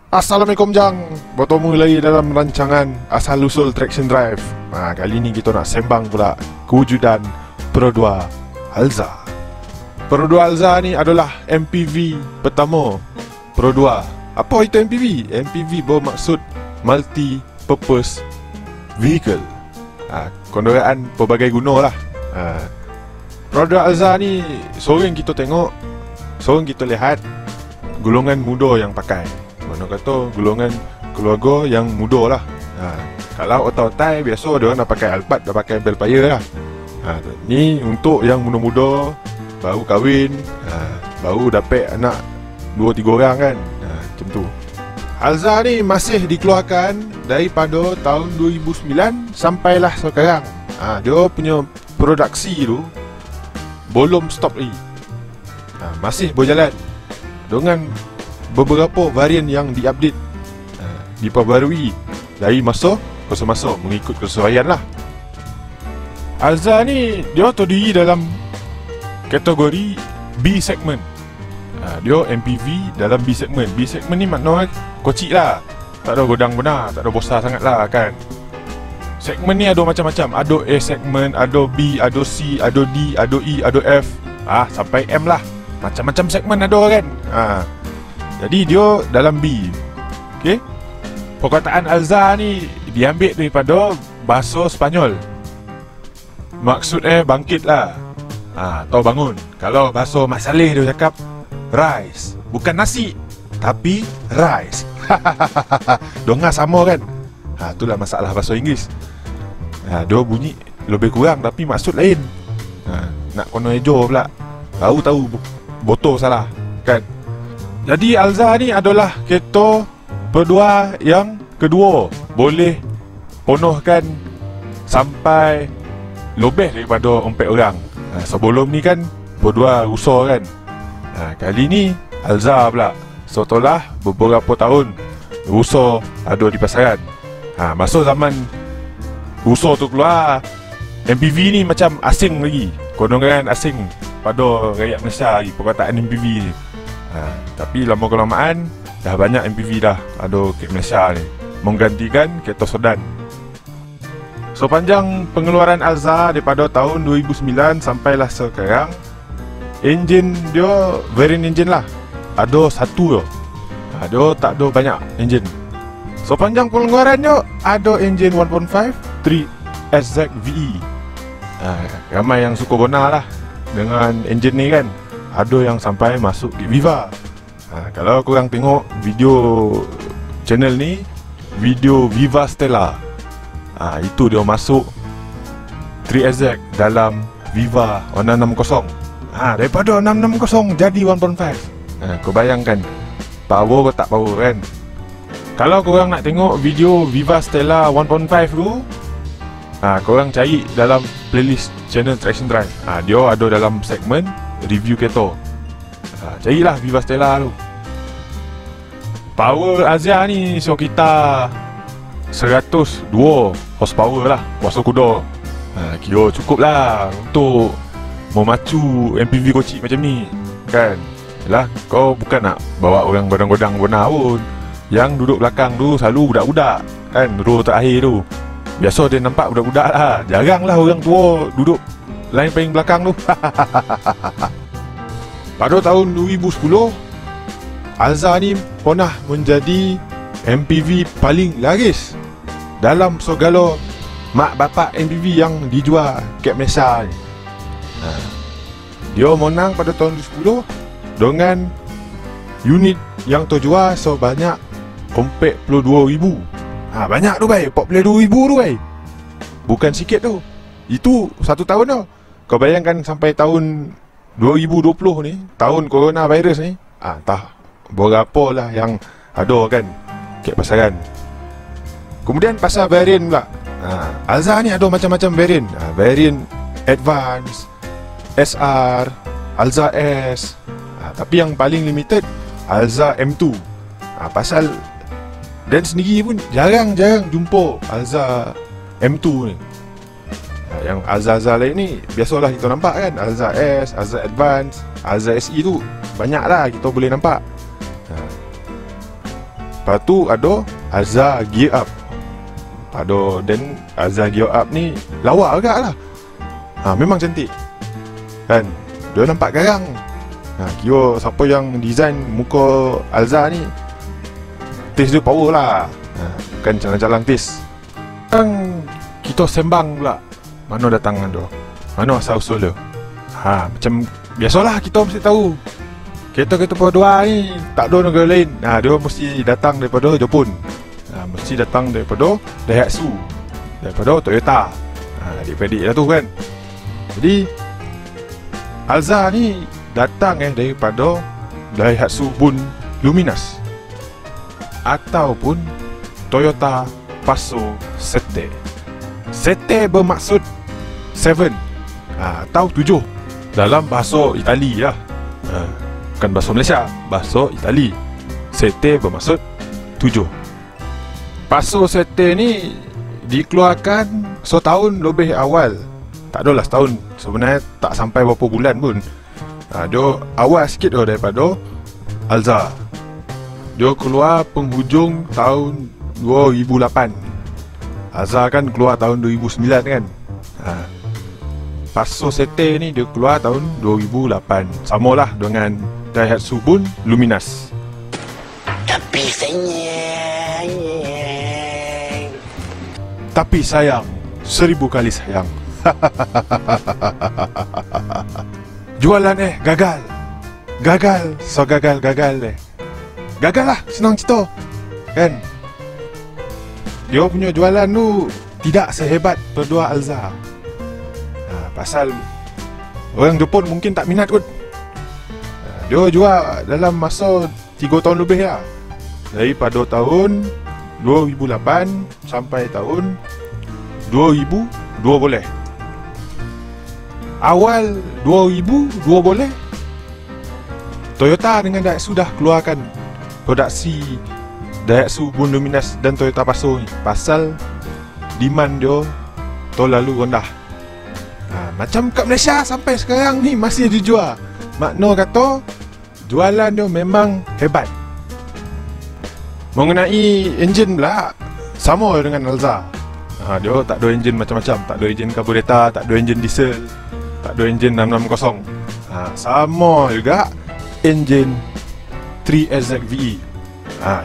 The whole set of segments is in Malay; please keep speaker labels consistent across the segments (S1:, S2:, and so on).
S1: Assalamualaikum Jang. Bertemu lagi dalam rancangan Asal Usul Traction Drive. Kali ni kita nak sembang pula kewujudan Pro 2 Alza. Pro 2 Alza ni adalah MPV pertama Pro 2. Apa itu MPV? MPV bermaksud Multi Purpose Vehicle. Kenderaan pelbagai guna lah. Pro 2 Alza ni seorang kita tengok, seorang kita lihat golongan muda yang pakai. Mana kata golongan keluarga yang muda lah. Kalau otak-otak biasa dia orang dah pakai Alphard, dah pakai Belfire lah. Ni untuk yang muda-muda baru kahwin, baru dapat anak 2-3 orang kan. Macam tu. Alza ni masih dikeluarkan daripada tahun 2009 sampailah sekarang. Dia punya produksi tu belum stop lagi. Masih berjalan dengan beberapa varian yang diupdate, diperbarui dari masa ke semasa mengikut kesesuaian lah. Alza ni dia terdiri dalam kategori B segment. Dia MPV dalam B segment. B segment ni maknanya kocik lah, tak ada godang benar, tak ada besar sangat lah kan. Segmen ni ada macam-macam. Ada A segment, ada B, ada C, ada D, ada E, ada F, sampai M lah. Macam-macam segmen ada kan. Jadi dia dalam B. Okay. Perkataan Alza ni diambil daripada bahasa Sepanyol. Maksudnya bangkit lah, atau bangun. Kalau bahasa Mak Saleh dia cakap rise, bukan nasi tapi rise. Dengar sama kan. Itulah masalah bahasa Inggeris. Dia bunyi lebih kurang tapi maksud lain. Nak kono ejo pula, baru tahu botol salah kan. Jadi Alza ni adalah kereta berdua yang kedua boleh penuhkan sampai lebih daripada 4 orang. Sebelum ni kan berdua rusa kan. Kali ni Alza pula setelah beberapa tahun rusa ada di pasaran. Masa zaman rusa tu keluar, MPV ni macam asing lagi, golongan asing pada rakyat Malaysia lagi perkataan MPV ni. Tapi lama-kelamaan dah banyak MPV dah ada kat Malaysia ni, menggantikan kereta sedan. Sepanjang pengeluaran Alza daripada tahun 2009 sampailah sekarang, enjin dia variant enjin lah, ada satu je. Dia tak ada banyak enjin. Sepanjang pengeluarannya ada enjin 1.5 3SZ VE. Ramai yang suka guna lah dengan enjin ni kan. Ada yang sampai masuk di Viva. Kalau korang tengok video channel ni, video Viva Stella, itu dia masuk 3SZ dalam Viva 160. Daripada 660 jadi 1.5. Kau bayangkan power ke tak power kan. Kalau korang nak tengok video Viva Stella 1.5 tu, korang cari dalam playlist channel Traction Drive. Dia ada dalam segmen review kereta. Carilah Viva Stella tu. Power Alza ni so kita 102 horsepower lah, kuasa kuda. Kira cukup lah untuk memacu MPV kocik macam ni kan. Yalah, kau bukan nak bawa orang godang-godang benar pun. Yang duduk belakang tu selalu budak-budak kan, row terakhir tu. Biasa dia nampak budak-budak lah, jarang lah orang tua duduk line paling belakang tu. Pada tahun 2010, Alza ni pernah menjadi MPV paling laris dalam segala mak bapak MPV yang dijual kat Malaysia ni. Dia menang pada tahun 2010 dengan unit yang terjual sebanyak 42,000. Banyak tu bay, 42,000 tu bay. Bukan sikit tu. Itu satu tahun tu. Kau bayangkan sampai tahun 2020 ni, tahun coronavirus ni, entah berapa lah yang ada kan kat pasaran. Kemudian pasal variant pula. Alza ni ada macam-macam variant. Variant Advance, SR, Alza S. Tapi yang paling limited Alza M2. Pasal dan sendiri pun jarang-jarang jumpa Alza M2 ni. Yang Alza lain ni biasalah kita nampak kan, Alza S, Alza Advance, Alza SE tu banyak lah kita boleh nampak. Lepas tu ada Alza Gear Up. Ada dan Alza Gear Up ni lawa agak lah. Memang cantik kan. Dia nampak garang. Kira siapa yang design muka Alza ni, taste dia power lah. Bukan jalan-jalan taste. Sekarang kita sembang pula, mana datangan dia, mana asal usul dia. Macam biasalah, kita mesti tahu kereta-kereta Perodua ni tak ada negara lain. Dia mesti datang daripada Jepun. Mesti datang daripada Daihatsu, daripada Toyota. Adik-adik lah tu kan. Jadi Alza ni datang daripada Daihatsu Bun Luminous ataupun Toyota Passo Sete. Sete bermaksud 7 atau 7 dalam bahasa Itali lah. Bukan bahasa Malaysia, bahasa Itali. Sete bermaksud 7. Passo Sete ni dikeluarkan setahun lebih awal. Tak adalah setahun, sebenarnya tak sampai berapa bulan pun. Dia awal sikit daripada Alza. Dia keluar penghujung tahun 2008. Alza kan keluar tahun 2009 kan. Passo Sete ni dia keluar tahun 2008. Samalah dengan Daihatsu Bun Luminous.
S2: Tapi sayang,
S1: tapi sayang, 1000 kali sayang. Jualan gagal. So gagal gagal lah, senang cerita kan. Dia punya jualan tu tidak sehebat Perodua Alza. Pasal orang Jepun mungkin tak minat kot. Dia jual dalam masa 3 tahun lebih lah. Daripada tahun 2008 sampai tahun 2002 boleh. Awal 2002 boleh, Toyota dengan Daihatsu dah keluarkan produksi Daihatsu Bun Luminous dan Toyota Passo ni. Pasal demand dia terlalu rendah. Macam kat Malaysia sampai sekarang ni masih dijual. Makna kata jualan dia memang hebat. Mengenai enjin pula, sama dengan Alza. Dia tak ada enjin macam-macam. Tak ada enjin karburator, tak ada enjin diesel, tak ada enjin 660. Sama juga enjin 3SZVE.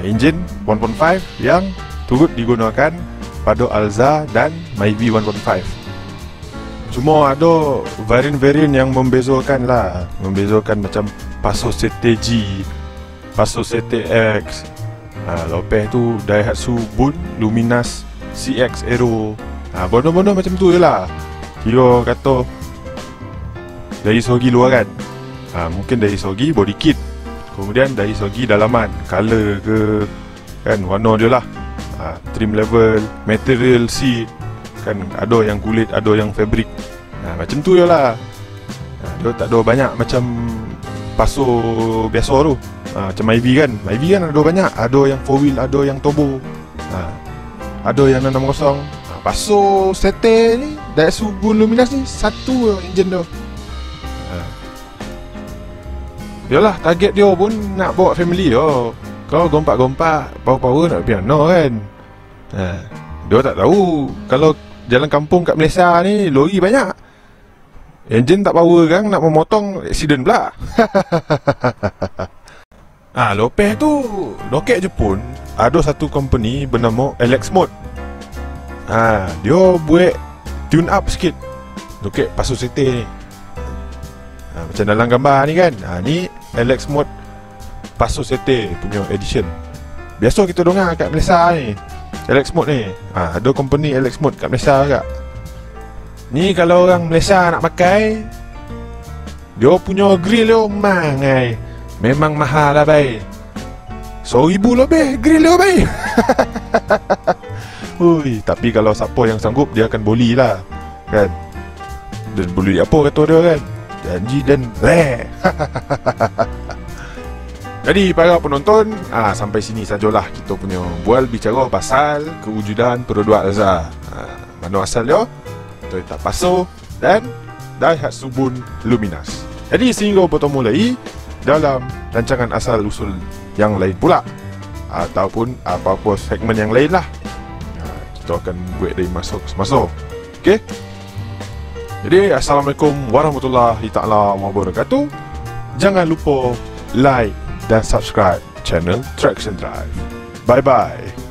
S1: Enjin 1.5 yang turut digunakan pada Alza dan Myvi 1.5. Cuma ada varian-varian yang membezakan lah. Membezakan macam Passo Sete G, Passo Sete X. Lepas tu Daihatsu Bun Luminous CX Aero. Benda-benda macam tu je lah. Kira kata dari segi luaran, mungkin dari segi body kit, kemudian dari segi dalaman, color ke kan, warna dia lah, trim level, material seat kan, ada yang kulit, ada yang fabric. Macam tu je lah. Dia tak ada banyak macam Passo biasa tu. Macam Myvi kan, Myvi kan ada banyak. Ada yang 4 wheel, ada yang turbo, ada yang 660. Passo Sete ni, Daihatsu Bun Luminous ni, satu enjin dia. Yalah, target dia pun nak bawa family dia. Kau gompak-gompak power-power nak piano kan. Dia tak tahu kalau jalan kampung kat Malaysia ni lori banyak, enjin tak power kan, nak memotong accident pula. Lepas tu loket Jepun ada satu company bernama LX Mode. Dia buat tune up sikit loket Passo Sete ni. Macam dalam gambar ni kan. Ni LX Mode Passo Sete punya edition. Biasa kita dengar kat Malaysia ni LX Mode ni. Ada company LX Mode kat Malaysia juga. Ni kalau orang Malaysia nak pakai, dia punya grill dia mangai. Memang mahal lah bay. 1,000 lebih grill dia bay. Tapi kalau siapa yang sanggup, dia akan boli lah kan. Dan boli apa kata dia kan, janji dan Jadi para penonton, sampai sini sajalah kita punya bual bicara pasal kewujudan Perodua Alza. Mana asal dia, Toyota Passo dan Daihatsu Bun Luminous. Jadi sehingga bertemu lagi dalam rancangan asal usul yang lain pula. ataupun apa-apa segmen yang lain lah. Kita akan buat dari masa ke semasa. Okey? Jadi, Assalamualaikum warahmatullahi ta'ala wabarakatuh. Jangan lupa like dan subscribe channel Traction Drive. Bye-bye.